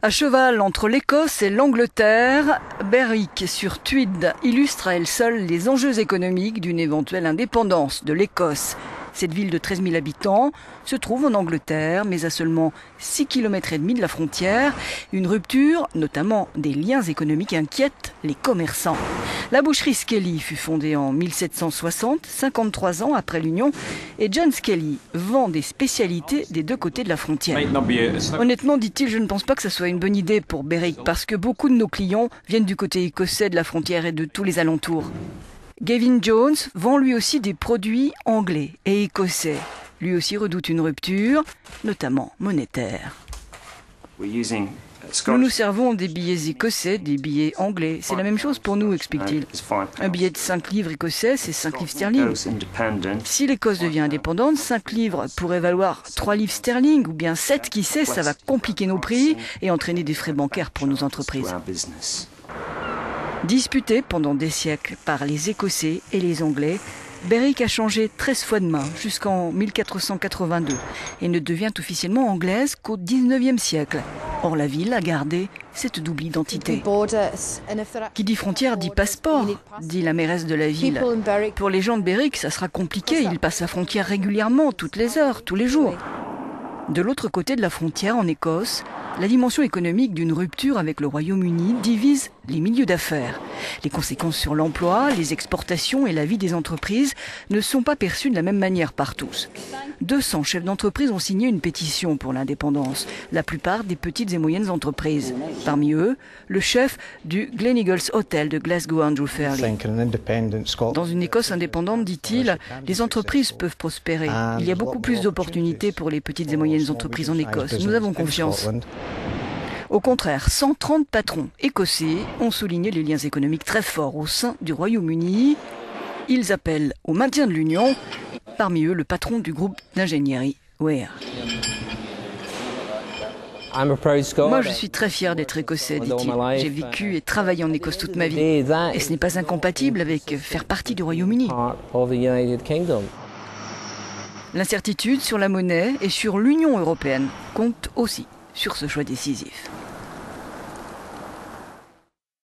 À cheval entre l'Écosse et l'Angleterre, Berwick-sur-Tweed illustre à elle seule les enjeux économiques d'une éventuelle indépendance de l'Écosse. Cette ville de 13 000 habitants se trouve en Angleterre, mais à seulement 6,5 km de la frontière. Une rupture, notamment des liens économiques, inquiète les commerçants. La boucherie Skelly fut fondée en 1760, 53 ans après l'Union, et John Skelly vend des spécialités des deux côtés de la frontière. Honnêtement, dit-il, je ne pense pas que ce soit une bonne idée pour Berwick, parce que beaucoup de nos clients viennent du côté écossais de la frontière et de tous les alentours. Gavin Jones vend lui aussi des produits anglais et écossais. Lui aussi redoute une rupture, notamment monétaire. Nous nous servons des billets écossais, des billets anglais. C'est la même chose pour nous, explique-t-il. Un billet de 5 livres écossais, c'est 5 livres sterling. Si l'Écosse devient indépendante, 5 livres pourraient valoir 3 livres sterling, ou bien 7, qui sait, ça va compliquer nos prix et entraîner des frais bancaires pour nos entreprises. Disputé pendant des siècles par les Écossais et les Anglais, Berwick a changé 13 fois de main jusqu'en 1482 et ne devient officiellement anglaise qu'au XIXe siècle. Or, la ville a gardé cette double identité. Qui dit frontière dit passeport, dit la mairesse de la ville. Pour les gens de Berwick, ça sera compliqué, ils passent la frontière régulièrement, toutes les heures, tous les jours. De l'autre côté de la frontière, en Écosse, la dimension économique d'une rupture avec le Royaume-Uni divise les milieux d'affaires. Les conséquences sur l'emploi, les exportations et la vie des entreprises ne sont pas perçues de la même manière par tous. 200 chefs d'entreprise ont signé une pétition pour l'indépendance, la plupart des petites et moyennes entreprises. Parmi eux, le chef du Gleneagles Hotel de Glasgow, Andrew Fairley. Dans une Écosse indépendante, dit-il, les entreprises peuvent prospérer. Il y a beaucoup plus d'opportunités pour les petites et moyennes entreprises en Écosse. Nous avons confiance. Au contraire, 130 patrons écossais ont souligné les liens économiques très forts au sein du Royaume-Uni. Ils appellent au maintien de l'Union, parmi eux le patron du groupe d'ingénierie Weir. Moi, je suis très fier d'être écossais, dit-il. J'ai vécu et travaillé en Écosse toute ma vie. Et ce n'est pas incompatible avec faire partie du Royaume-Uni. L'incertitude sur la monnaie et sur l'Union européenne compte aussi sur ce choix décisif.